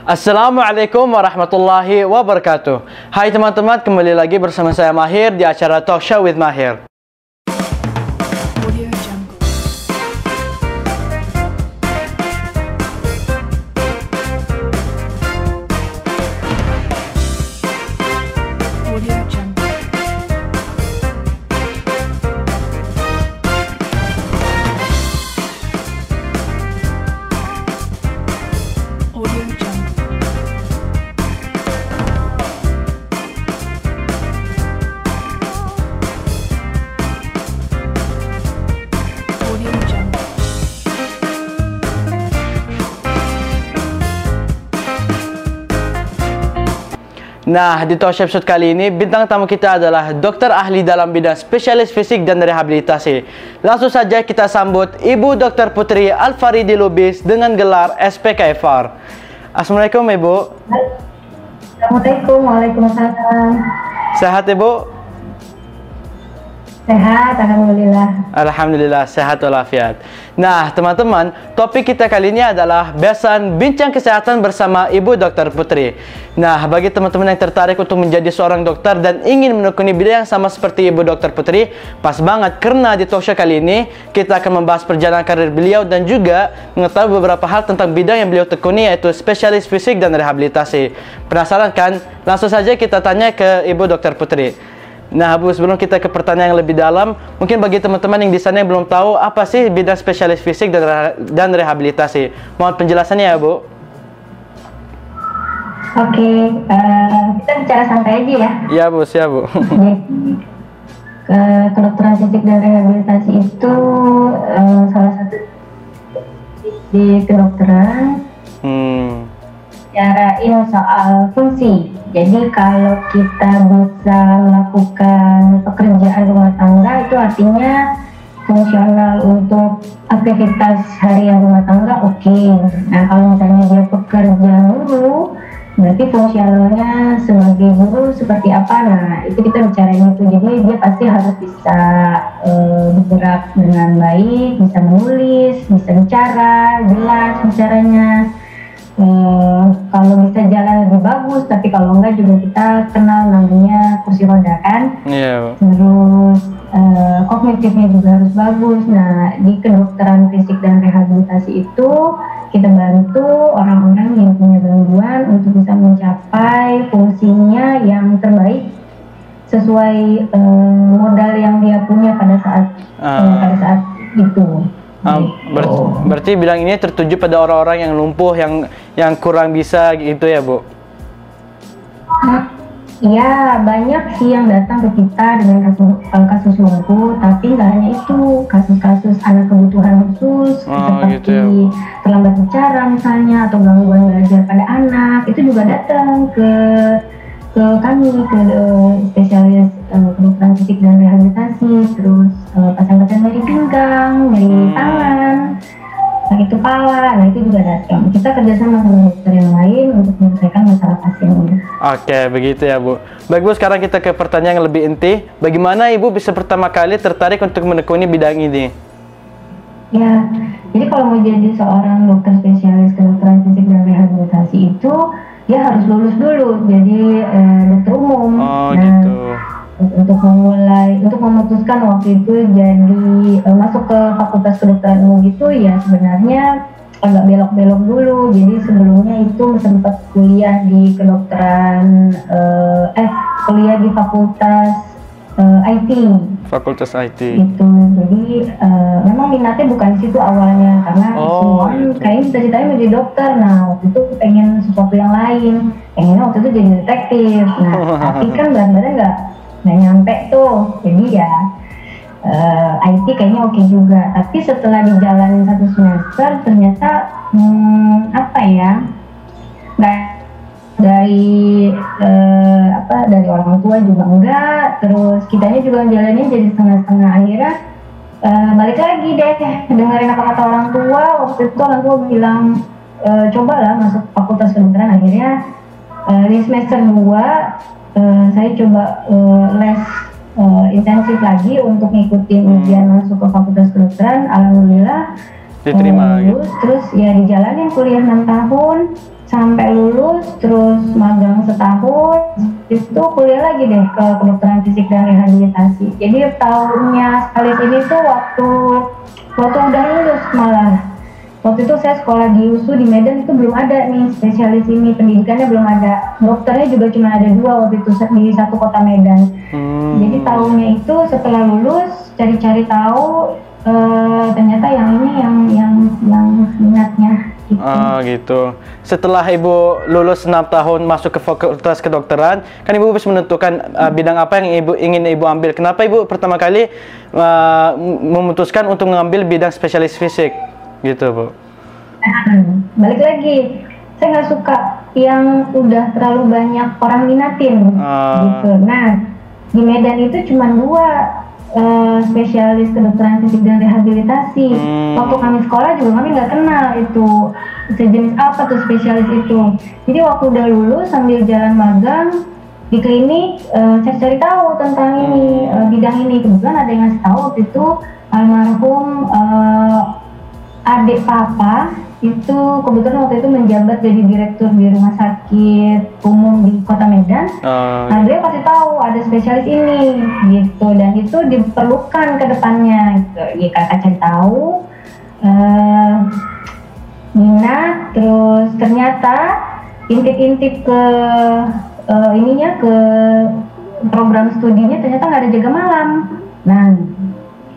Assalamualaikum warahmatullahi wabarakatuh. Hai teman-teman, kembali lagi bersama saya Mahir di acara Talk Show with Mahir. Nah, di Talk Show episode kali ini, bintang tamu kita adalah dokter ahli dalam bidang spesialis fisik dan rehabilitasi. Langsung saja kita sambut Ibu Dr. Putri Alfaridi Lubis dengan gelar SPKFR. Assalamualaikum Ibu. Assalamualaikum, waalaikumsalam. Sehat Ibu? Sehat, alhamdulillah. Alhamdulillah, sehat walafiat. Nah, teman-teman, topik kita kali ini adalah Besan Bincang Kesehatan bersama Ibu Dr. Putri. Nah, bagi teman-teman yang tertarik untuk menjadi seorang dokter dan ingin menekuni bidang yang sama seperti Ibu Dr. Putri, pas banget karena di talk show kali ini kita akan membahas perjalanan karir beliau dan juga mengetahui beberapa hal tentang bidang yang beliau tekuni, yaitu spesialis fisik dan rehabilitasi. Penasaran kan? Langsung saja kita tanya ke Ibu Dr. Putri. Nah, Bu, sebelum kita ke pertanyaan yang lebih dalam, mungkin bagi teman-teman yang di sana yang belum tahu apa sih bidang spesialis fisik dan rehabilitasi. Mohon penjelasannya ya, Bu. Oke, kita bicara santai aja ya. Iya, Bu, siap, Bu. Jadi, kedokteran fisik dan rehabilitasi itu salah satu di kedokteran bicarain soal fungsi. Jadi kalau kita bisa melakukan pekerjaan rumah tangga, itu artinya fungsional untuk aktivitas harian rumah tangga, oke. Nah, kalau misalnya dia pekerja guru, berarti fungsionalnya sebagai guru seperti apa? Nah, itu kita bicarain itu. Jadi dia pasti harus bisa bergerak dengan baik, bisa menulis, bisa bicara, jelas bicaranya. Kalau bisa jalan lebih bagus, tapi kalau enggak juga kita kenal namanya kursi roda kan. Yeah. Terus kognitifnya juga harus bagus. Nah, di kedokteran fisik dan rehabilitasi itu kita bantu orang-orang yang punya gangguan untuk bisa mencapai fungsinya yang terbaik sesuai modal yang dia punya pada saat itu. Berarti bidang ini tertuju pada orang-orang yang lumpuh, yang kurang bisa gitu ya, Bu? Iya, banyak sih yang datang ke kita dengan kasus lumpuh, tapi nggak hanya itu, kasus-kasus anak kebutuhan khusus seperti gitu ya, terlambat bicara misalnya, atau gangguan belajar pada anak, itu juga datang ke kami, ke spesialis kedokteran fisik dan rehabilitasi. Terus pasang-pasang nyeri pinggang, nyeri tangan, sakit kepala, nah itu juga datang. Kita kerjasama dengan dokter yang lain untuk menyelesaikan masalah pasiennya. Oke, begitu ya, Bu. Baik, Bu, sekarang kita ke pertanyaan yang lebih inti. Bagaimana Ibu bisa pertama kali tertarik untuk menekuni bidang ini? Ya, jadi kalau mau jadi seorang dokter spesialis kedokteran fisik dan rehabilitasi itu dia harus lulus dulu jadi dokter umum. Gitu. Untuk memutuskan waktu itu jadi masuk ke fakultas kedokteran umum itu ya sebenarnya agak belok-belok dulu. Jadi sebelumnya itu sempat kuliah di kedokteran kuliah di fakultas IT. Fakultas IT. Itu. Jadi memang minatnya bukan di situ awalnya karena semua gitu. kayaknya cita-citanya menjadi dokter. Nah, waktu itu pengen sesuatu yang lain. Pengennya waktu itu jadi detektif. Nah, tapi kan benar-benar nggak nyampe tuh. Jadi ya IT kayaknya oke juga. Tapi setelah dijalanin 1 semester ternyata nggak dari orang tua juga enggak, terus kitanya juga jalannya jadi setengah-setengah. Akhirnya balik lagi deh dengerin apa kata orang tua. Waktu itu orang tua bilang cobalah masuk fakultas kedokteran. Akhirnya di semester 2 saya coba les intensif lagi untuk ngikutin ujian masuk ke fakultas kedokteran. Alhamdulillah diterima lulus, terus ya dijalanin kuliah 6 tahun. sampai lulus, terus magang setahun, itu kuliah lagi deh ke kedokteran fisik dan rehabilitasi. Jadi tahunnya sekali ini tuh waktu udah lulus malah. Waktu itu saya sekolah di USU di Medan, itu belum ada nih spesialis ini, pendidikannya belum ada. Dokternya juga cuma ada 2 waktu itu di satu kota Medan. Jadi tahunnya itu setelah lulus cari-cari tahu, ternyata yang ini yang minatnya. Gitu. Gitu. Setelah Ibu lulus 6 tahun masuk ke fakultas kedokteran, kan Ibu bisa menentukan bidang apa yang ingin Ibu ambil. Kenapa Ibu pertama kali memutuskan untuk mengambil bidang spesialis fisik? Gitu, Bu. Balik lagi, saya nggak suka yang udah terlalu banyak orang minatin. Gitu. Nah, di Medan itu cuma 2 spesialis kedokteran fisik dan rehabilitasi. Waktu kami sekolah juga kami nggak kenal itu sejenis apa tuh spesialis itu. Jadi waktu udah lulus sambil jalan magang di klinik, cari tahu tentang ini, bidang ini. Kebetulan ada yang ngasih tahu waktu itu, almarhum adik papa itu kebetulan waktu itu menjabat jadi direktur di rumah sakit umum di kota Medan. Nah, dia kasih tahu ada spesialis ini gitu, dan itu diperlukan ke depannya gitu. Ya kakak cari tahu, minat, terus ternyata intip-intip ke ininya, ke program studinya ternyata nggak ada jaga malam. Nah,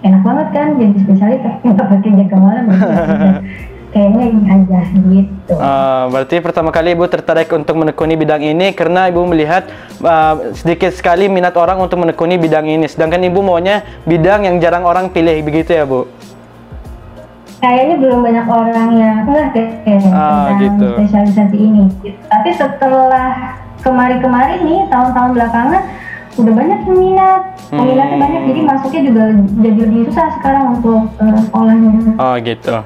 enak banget kan jadi spesialis tapi nggak pakai jaga malam. Kayaknya ini aja gitu. Berarti pertama kali Ibu tertarik untuk menekuni bidang ini karena Ibu melihat sedikit sekali minat orang untuk menekuni bidang ini, sedangkan Ibu maunya bidang yang jarang orang pilih, begitu ya, Bu? Kayaknya belum banyak orang yang tentang gitu. Spesialisasi ini gitu. Tapi setelah kemarin nih, tahun-tahun belakangan udah banyak yang peminatnya banyak, jadi masuknya juga jadi lebih susah sekarang untuk sekolahnya. Gitu.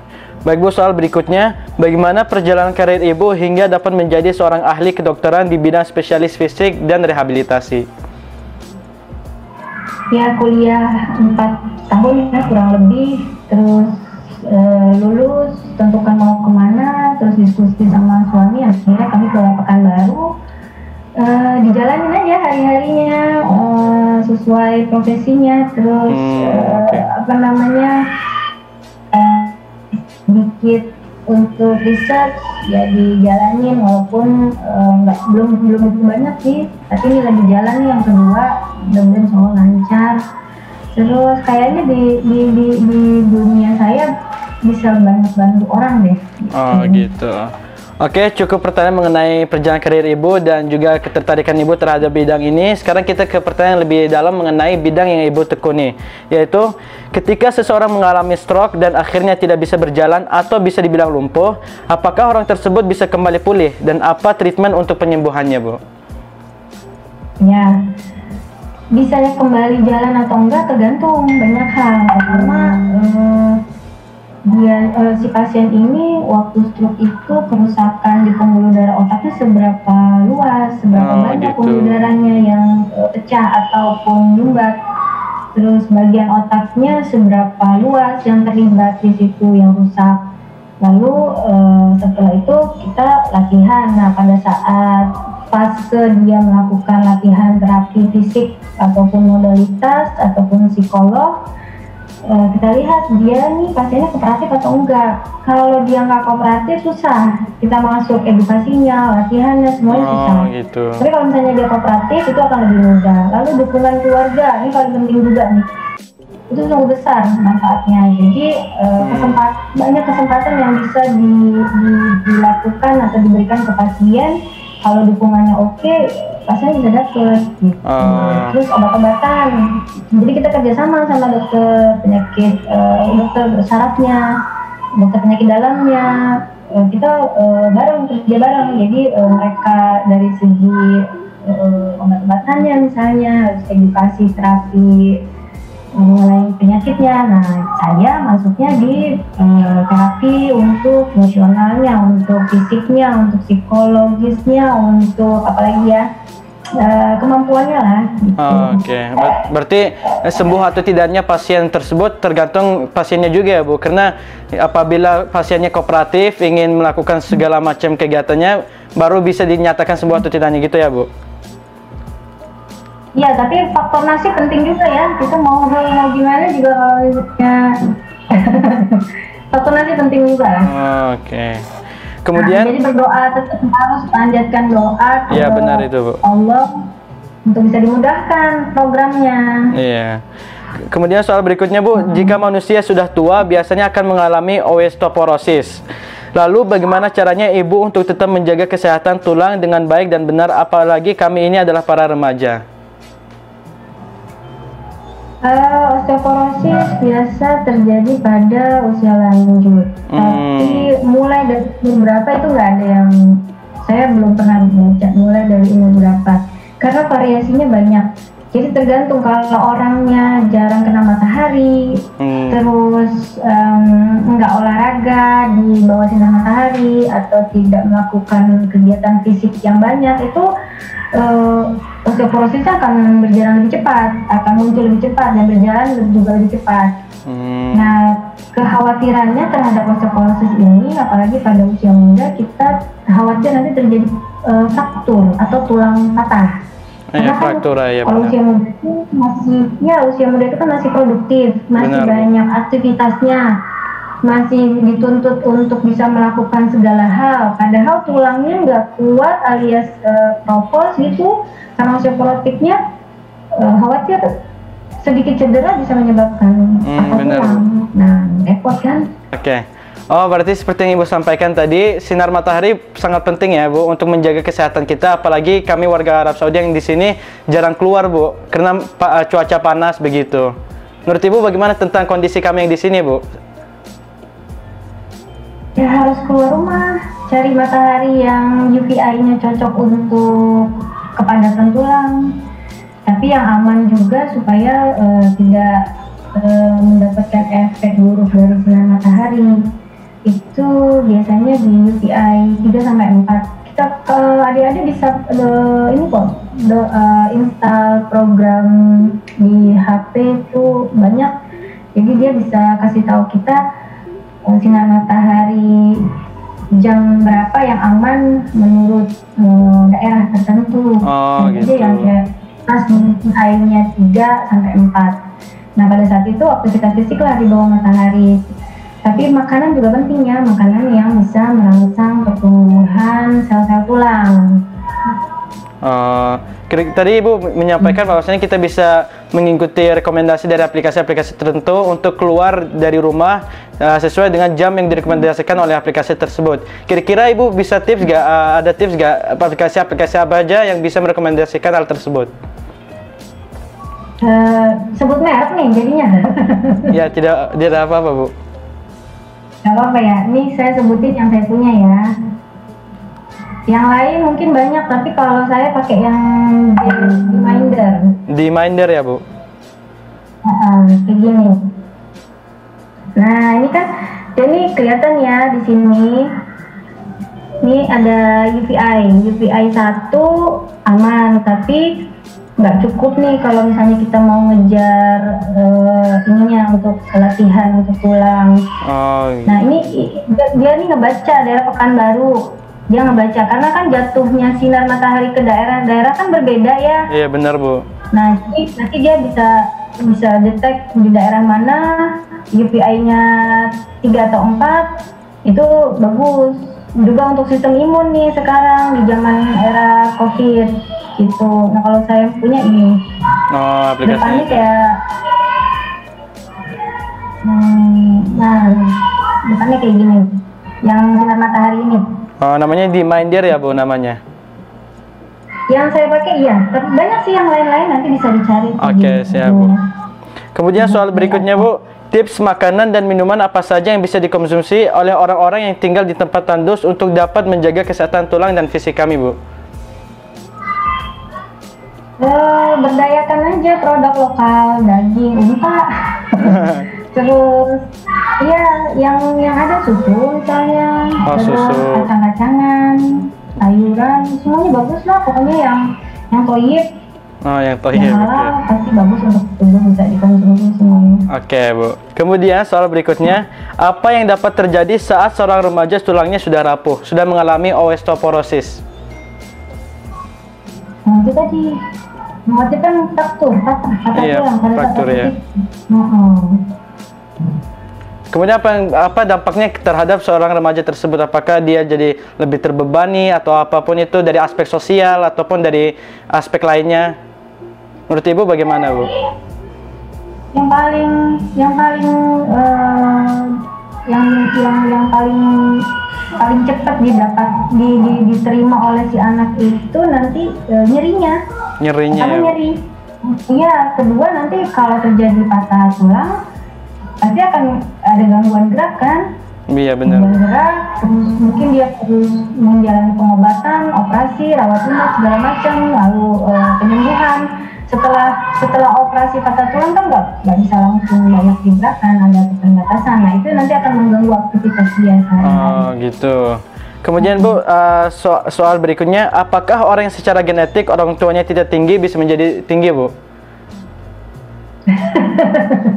Baik, Bu, soal berikutnya, bagaimana perjalanan karir Ibu hingga dapat menjadi seorang ahli kedokteran di bidang spesialis fisik dan rehabilitasi? Ya, kuliah 4 tahun ya kurang lebih, terus lulus, tentukan mau kemana, terus diskusi sama suami, akhirnya kami ke Pekanbaru. Dijalanin aja hari-harinya sesuai profesinya, terus sedikit untuk research ya dijalanin, walaupun belum banyak sih, tapi ini lagi jalan nih yang kedua, mudah-mudahan insya Allah lancar. Terus kayaknya di dunia saya bisa bantu orang deh. Gitu. Oke, cukup pertanyaan mengenai perjalanan karir Ibu dan juga ketertarikan Ibu terhadap bidang ini. Sekarang kita ke pertanyaan lebih dalam mengenai bidang yang Ibu tekuni, yaitu ketika seseorang mengalami stroke dan akhirnya tidak bisa berjalan atau bisa dibilang lumpuh, apakah orang tersebut bisa kembali pulih dan apa treatment untuk penyembuhannya, Bu? Ya, bisa kembali jalan atau enggak tergantung banyak hal. Pertama, si pasien ini waktu stroke itu kerusakan di pembuluh darah otaknya seberapa luas, seberapa banyak pembuluh darahnya yang pecah ataupun nyumbat, terus bagian otaknya seberapa luas yang terlibat di situ yang rusak. Lalu setelah itu kita latihan. Nah, pada saat fase dia melakukan latihan terapi fisik ataupun modalitas ataupun psikolog, kita lihat dia nih pasiennya kooperatif atau enggak. Kalau dia nggak kooperatif susah, kita masuk edukasinya, latihannya semuanya susah. Gitu. Tapi kalau misalnya dia kooperatif itu akan lebih mudah. Lalu dukungan keluarga ini paling penting juga nih, itu sangat besar manfaatnya. Jadi banyak kesempatan yang bisa dilakukan atau diberikan ke pasien. Kalau dukungannya oke, pasien bisa dapet gitu. Terus obat-obatan, jadi kita kerjasama sama dokter penyakit, dokter sarafnya, dokter penyakit dalamnya, kita kerja bareng. Jadi mereka dari segi obat-obatannya misalnya, edukasi terapi mengenai penyakitnya. Nah, saya masuknya di terapi untuk fungsionalnya, untuk fisiknya, untuk psikologisnya, untuk apalagi ya, kemampuannya lah. Gitu. Oke. Berarti sembuh atau tidaknya pasien tersebut tergantung pasiennya juga ya Bu, karena apabila pasiennya kooperatif ingin melakukan segala macam kegiatannya, baru bisa dinyatakan sembuh atau tidaknya gitu ya Bu. Iya, tapi faktor nasib penting juga ya. Kita mau gimana juga kalau misalnya faktor nasib penting juga. Oke. Kemudian jadi berdoa, tetap harus panjatkan doa ke iya, benar itu Bu. Allah untuk bisa dimudahkan programnya. Iya. Kemudian soal berikutnya Bu, jika manusia sudah tua biasanya akan mengalami osteoporosis. Lalu bagaimana caranya Ibu untuk tetap menjaga kesehatan tulang dengan baik dan benar, apalagi kami ini adalah para remaja? Osteoporosis biasa terjadi pada usia lanjut, tapi mulai dari umur berapa itu nggak ada yang, saya belum pernah baca mulai dari umur berapa, karena variasinya banyak. Jadi tergantung, kalau orangnya jarang kena matahari, terus nggak olahraga di bawah sinar matahari, atau tidak melakukan kegiatan fisik yang banyak, itu osteoporosis akan berjalan lebih cepat, akan muncul lebih cepat dan berjalan juga lebih cepat. Nah, kekhawatirannya terhadap osteoporosis ini, apalagi pada usia muda, kita khawatir nanti terjadi fraktur atau tulang patah. Karena fraktur ya kalau usia muda itu usia muda itu kan masih produktif, masih banyak aktivitasnya, masih dituntut untuk bisa melakukan segala hal. Padahal tulangnya nggak kuat alias kropos gitu, karena osteoporotiknya khawatir sedikit cedera bisa menyebabkan patah tulang. Nah, repot kan? Oke. Oh, berarti seperti yang Ibu sampaikan tadi, sinar matahari sangat penting ya Bu untuk menjaga kesehatan kita, apalagi kami warga Arab Saudi yang di sini jarang keluar Bu karena cuaca panas begitu. Menurut Ibu bagaimana tentang kondisi kami yang di sini Bu? Ya harus keluar rumah, cari matahari yang UVA-nya cocok untuk kepadatan tulang, tapi yang aman juga supaya tidak mendapatkan efek buruk dari sinar matahari. Itu biasanya di UVI 3-4. Kita adik-adik bisa ini kok install program di HP itu banyak, jadi dia bisa kasih tahu kita sinar matahari jam berapa yang aman menurut daerah tertentu. Jadi yang kayak pas UVI-nya 3-4. Nah, pada saat itu aktivitas fisik lah di bawah matahari. Tapi makanan juga penting ya, makanan yang bisa merangsang pertumbuhan sel-sel tulang. Tadi Ibu menyampaikan bahwasanya kita bisa mengikuti rekomendasi dari aplikasi-aplikasi tertentu untuk keluar dari rumah sesuai dengan jam yang direkomendasikan oleh aplikasi tersebut. Kira-kira Ibu bisa tips nggak? Ada tips nggak aplikasi-aplikasi apa aja yang bisa merekomendasikan hal tersebut? Sebut merek nih jadinya. Ya, tidak apa-apa Bu. Gak apa-apa ya, ini saya sebutin yang saya punya ya. Yang lain mungkin banyak, tapi kalau saya pakai yang Dminder. Dminder ya Bu? Kayak gini. Nah ini kan, jadi kelihatan ya di sini. Ini ada UVI 1 aman, tapi nggak cukup nih kalau misalnya kita mau ngejar ininya untuk latihan untuk tulang. Nah ini dia nih ngebaca daerah Pekanbaru, dia ngebaca karena kan jatuhnya sinar matahari ke daerah-daerah kan berbeda ya. Iya benar Bu. Nah jadi nanti dia bisa detek di daerah mana UVI-nya 3 atau 4 itu bagus. Juga untuk sistem imun nih sekarang di zaman era COVID gitu. Nah kalau saya punya ini, aplikasi depannya kayak, depannya kayak gini, yang sinar matahari ini. Namanya Dminder ya Bu namanya? Yang saya pakai iya, tapi banyak sih yang lain-lain, nanti bisa dicari. Oke, siap Bu. Kemudian soal berikutnya Bu, tips makanan dan minuman apa saja yang bisa dikonsumsi oleh orang-orang yang tinggal di tempat tandus untuk dapat menjaga kesehatan tulang dan fisik kami Bu? Berdayakan aja produk lokal, daging, unta. Terus ya yang ada susu misalnya, terus susu, kacang-kacangan, sayuran, semuanya bagus lah pokoknya Yang toyib, Oh, yang toyib. yang Oke. halal pasti bagus untuk tubuh, bisa dikonsumsi semuanya. Oke, Bu. Kemudian soal berikutnya, apa yang dapat terjadi saat seorang remaja tulangnya sudah rapuh, sudah mengalami osteoporosis? Nah, itu tadi mengakibatkan fraktur, patah Iya, tulang pada saat fraktur, ya. osteoporose. Heeh. Kemudian apa dampaknya terhadap seorang remaja tersebut? Apakah dia jadi lebih terbebani atau apapun itu dari aspek sosial ataupun dari aspek lainnya? Menurut Ibu bagaimana, Bu? Yang paling paling cepat diterima oleh si anak itu nanti nyerinya. Nyerinya Karena ya, Bu? nyeri. Iya, kedua nanti kalau terjadi patah tulang pasti akan ada gangguan gerak kan? Iya, benar. Gangguan gerak, terus mungkin dia harus menjalani pengobatan, operasi, rawat inap segala macam, lalu penyembuhan. Setelah operasi patah tulang kan nggak bisa langsung banyak digerakkan, ada keterbatasan. Nah itu nanti akan mengganggu aktivitas dia sehari-hari. Oh, gitu. Kemudian, Bu, soal berikutnya, apakah orang yang secara genetik orang tuanya tidak tinggi bisa menjadi tinggi, Bu?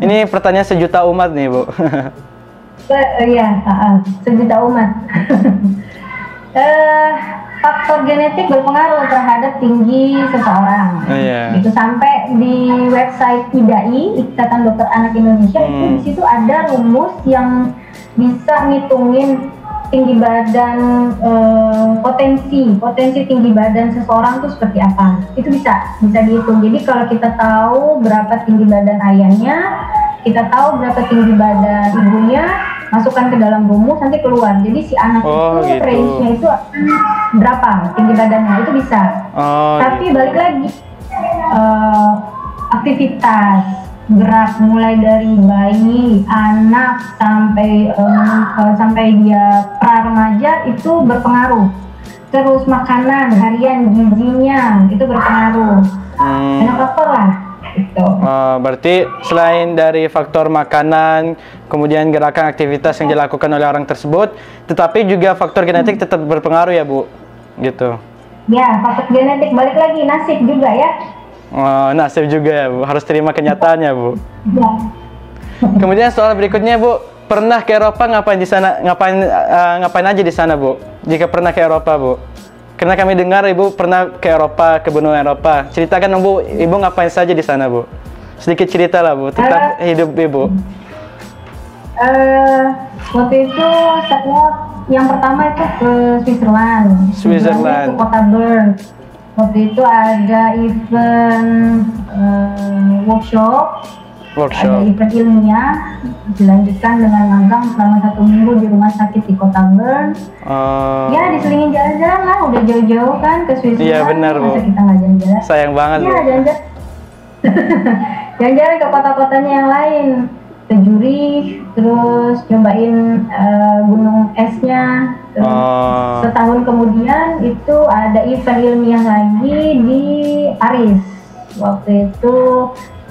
Ini pertanyaan sejuta umat nih, Bu. Iya, sejuta umat. Faktor genetik berpengaruh terhadap tinggi seseorang. Iya. Itu sampai di website IDAI, Ikatan Dokter Anak Indonesia, itu di situ ada rumus yang bisa ngitungin tinggi badan, potensi tinggi badan seseorang itu seperti apa. Itu bisa dihitung. Jadi kalau kita tahu berapa tinggi badan ayahnya, kita tahu berapa tinggi badan ibunya, masukkan ke dalam rumus nanti keluar. Jadi si anak itu gitu. range-nya itu akan berapa tinggi badannya, itu bisa. Tapi Gitu. balik lagi, aktivitas gerak mulai dari bayi, anak sampai dia pra remaja itu berpengaruh. Terus makanan harian, gizinya itu berpengaruh. Banyak faktor lah. Gitu. Berarti selain dari faktor makanan, kemudian gerakan aktivitas yang dilakukan oleh orang tersebut, tetapi juga faktor genetik tetap berpengaruh ya, Bu? Gitu. Ya, faktor genetik, balik lagi nasib juga ya. Nasib juga ya, Bu. Harus terima kenyataannya, Bu. Ya. Kemudian soal berikutnya, Bu, pernah ke Eropa, ngapain di sana? Ngapain aja di sana, Bu? Jika pernah ke Eropa, Bu. Karena kami dengar Ibu pernah ke Eropa, ke benua Eropa. Ceritakan dong, Bu, Ibu ngapain saja di sana, Bu? Sedikit cerita lah, Bu, tentang hidup Ibu. Waktu itu saya yang pertama itu ke Switzerland. Switzerland. Ke kota Bern. Waktu itu ada event workshop. Ada event ilmiah, dilanjutkan dengan magang selama 1 minggu di rumah sakit di kota Bern. Ya, diselingin jalan-jalan lah, udah jauh-jauh kan ke Switzerland. Iya, benar, Bu. Masa kita nggak jalan-jalan? Sayang banget, Iya, Bu. jalan-jalan. Jalan-jalan ke kota-kotanya yang lain, ke Zurich, terus cobain gunung esnya. Terus setahun kemudian itu ada event ilmiah lagi di Paris. Waktu itu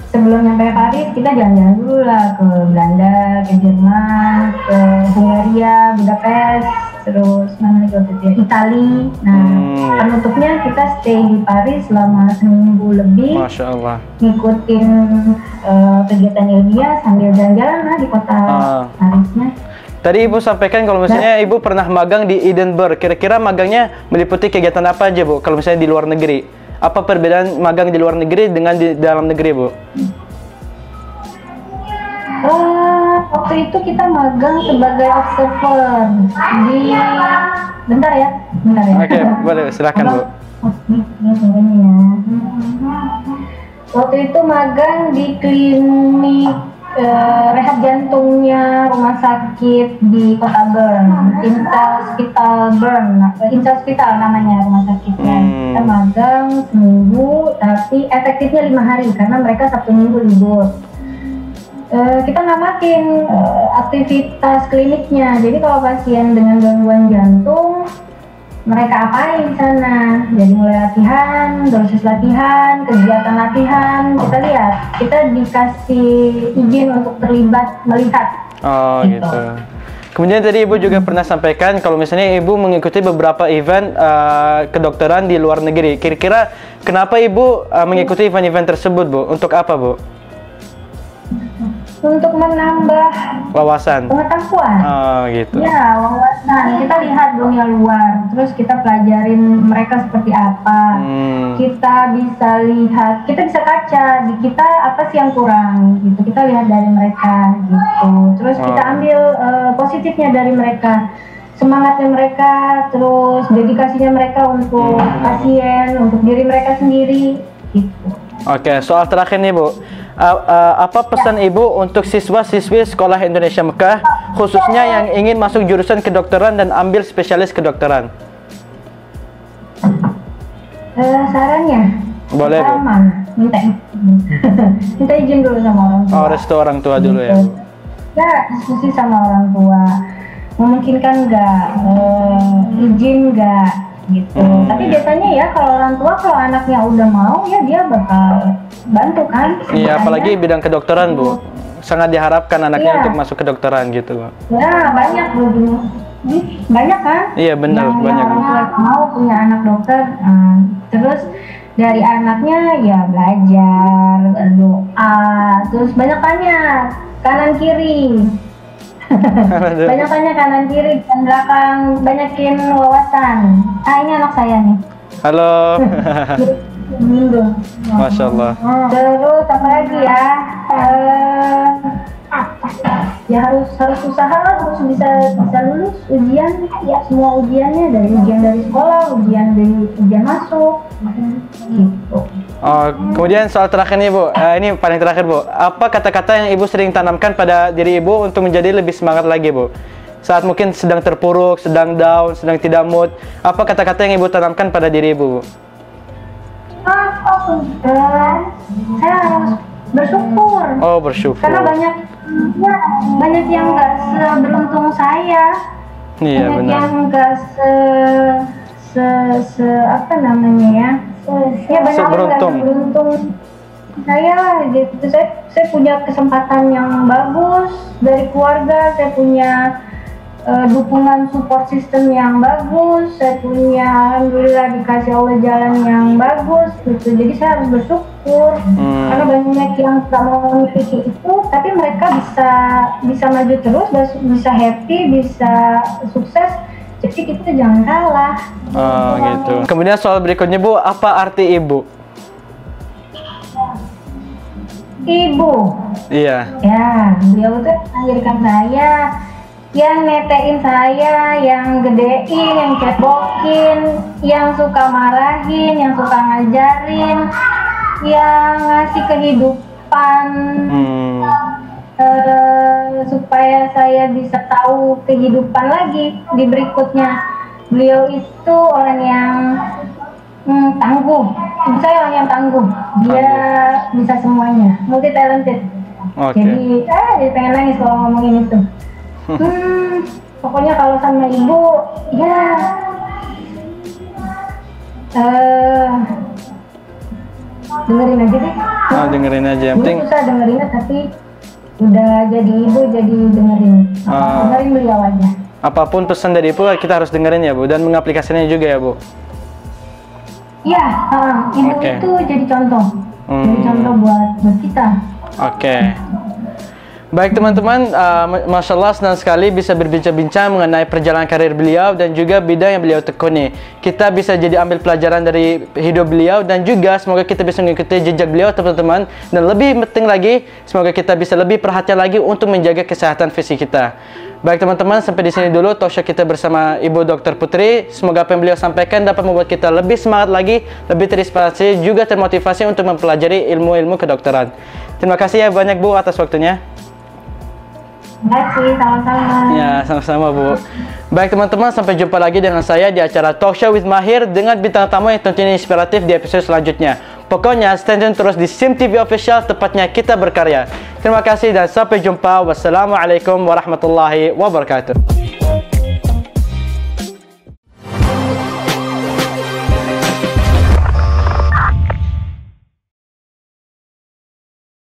sebelum nyampe Paris kita jalan-jalan dulu lah ke Belanda, ke Jerman, ke Hungaria, Budapest, terus mana lagi waktu itu ya, Itali. Nah, penutupnya kita stay di Paris selama seminggu lebih. Masya Allah. Ngikutin kegiatan ilmiah sambil jalan-jalan lah di kota Parisnya. Tadi Ibu sampaikan kalau misalnya Ibu pernah magang di Edinburgh. Kira-kira magangnya meliputi kegiatan apa aja, Bu? Kalau misalnya di luar negeri. Apa perbedaan magang di luar negeri dengan di dalam negeri, Bu? Waktu itu kita magang sebagai observer di... Bentar ya. Oke, boleh. Silakan, Bu. Waktu itu magang di klinik rehab jantungnya rumah sakit di kota Bern, Insa Hospital namanya rumah sakitnya. Kita magang seminggu, tapi efektifnya 5 hari karena mereka Sabtu Minggu libur. Kita ngamatin aktivitas kliniknya. Jadi kalau pasien dengan gangguan jantung, mereka apain di sana? Jadi mulai latihan, dosis latihan, kegiatan latihan, kita lihat. Kita dikasih izin untuk terlibat melihat. Gitu. Kemudian tadi Ibu juga pernah sampaikan kalau misalnya Ibu mengikuti beberapa event kedokteran di luar negeri. Kira-kira kenapa Ibu mengikuti event-event tersebut, Bu? Untuk apa, Bu? Untuk menambah Wawasan. pengetahuan. Oh, gitu. Ya, wawasan. Kita lihat dunia luar, terus kita pelajarin mereka seperti apa. Kita bisa lihat, kita bisa kaca di kita apa sih yang kurang gitu. Kita lihat dari mereka gitu. Terus kita ambil positifnya dari mereka. Semangatnya mereka, terus dedikasinya mereka untuk pasien, untuk diri mereka sendiri gitu. Oke, soal terakhir nih, Bu. Apa pesan Ibu untuk siswa-siswi Sekolah Indonesia Mekah, khususnya yang ingin masuk jurusan kedokteran dan ambil spesialis kedokteran? Sarannya? Boleh, Bu. Minta izin dulu sama orang tua. Oh, restu orang tua dulu ya, Bu. Ya, diskusi sama orang tua. Memungkinkan nggak, izin nggak, gitu. Tapi biasanya ya kalau orang tua, kalau anaknya udah mau, ya dia bakal bantu kan. Iya, apalagi bidang kedokteran, Bu. Sangat diharapkan anaknya untuk masuk kedokteran gitu, Bu. Ya, banyak Bu. Banyak kan? Iya, benar, banyak. Orang tua mau punya anak dokter, terus dari anaknya ya belajar, doa, terus banyak kanan kiri. Banyak kanan kiri dan belakang, banyakin wawasan. Ini anak saya nih. Halo. Masya Allah. Terus apa lagi ya? Ya harus usaha lah, harus bisa lulus ujian. Ya semua ujiannya, dari ujian dari sekolah, ujian masuk, gitu. Oh, kemudian soal terakhir nih, Bu. Ini paling terakhir, Bu. Apa kata-kata yang Ibu sering tanamkan pada diri Ibu untuk menjadi lebih semangat lagi, Bu? Saat mungkin sedang terpuruk, sedang down, sedang tidak mood. Apa kata-kata yang Ibu tanamkan pada diri Ibu, Bu? Saya harus bersyukur. Oh, bersyukur. Karena banyak yang nggak seberuntung saya. Iya, banyak benar. yang nggak apa namanya ya? Ya banyak yang nggak seberuntung saya gitu. Saya punya kesempatan yang bagus dari keluarga. Saya punya dukungan support system yang bagus. Saya punya, alhamdulillah, dikasih Allah jalan yang bagus gitu. Jadi saya harus bersyukur. Karena banyak yang tak mau memiliki itu, tapi mereka bisa maju terus, bisa happy, bisa sukses. Jadi kita jangan kalah. Oh, gitu. Kemudian soal berikutnya, Bu, apa arti ibu? Ibu. Iya. Ya, beliau tuh melahirkan saya, yang netein saya, yang gedein, yang cebokin, yang suka marahin, yang suka ngajarin, yang ngasih kehidupan, supaya saya bisa tahu kehidupan lagi di berikutnya. Beliau itu orang yang tangguh. Ibu saya orang yang tangguh. Dia bisa semuanya, multi talented. Jadi pengen nangis kalau ngomongin itu. Pokoknya kalau sama ibu, ya dengerin aja deh. Dengerin aja. Yang penting susah dengerinnya, tapi udah jadi ibu, jadi dengerin. Dengerin beliau aja. Apapun pesan dari ibu kita harus dengerin ya, Bu, dan mengaplikasikannya juga ya, Bu. Iya, ibu itu jadi contoh. Jadi contoh buat kita. Oke. Baik teman-teman, Masya Allah senang sekali bisa berbincang-bincang mengenai perjalanan karir beliau dan juga bidang yang beliau tekuni. Kita bisa jadi ambil pelajaran dari hidup beliau dan juga semoga kita bisa mengikuti jejak beliau teman-teman. Dan lebih penting lagi, semoga kita bisa lebih perhatian lagi untuk menjaga kesehatan fisik kita. Baik teman-teman, sampai di sini dulu talkshow kita bersama Ibu Dr. Putri. Semoga apa yang beliau sampaikan dapat membuat kita lebih semangat lagi, lebih terinspirasi, juga termotivasi untuk mempelajari ilmu-ilmu kedokteran. Terima kasih ya banyak, Bu, atas waktunya. Terima kasih, sama-sama. Ya, sama-sama, Bu. Baik teman-teman, sampai jumpa lagi dengan saya di acara Talk Show with Mahir dengan bintang tamu yang tentunya inspiratif di episode selanjutnya. Pokoknya stay tune terus di SIM TV Official, tepatnya kita berkarya. Terima kasih dan sampai jumpa. Wassalamualaikum warahmatullahi wabarakatuh.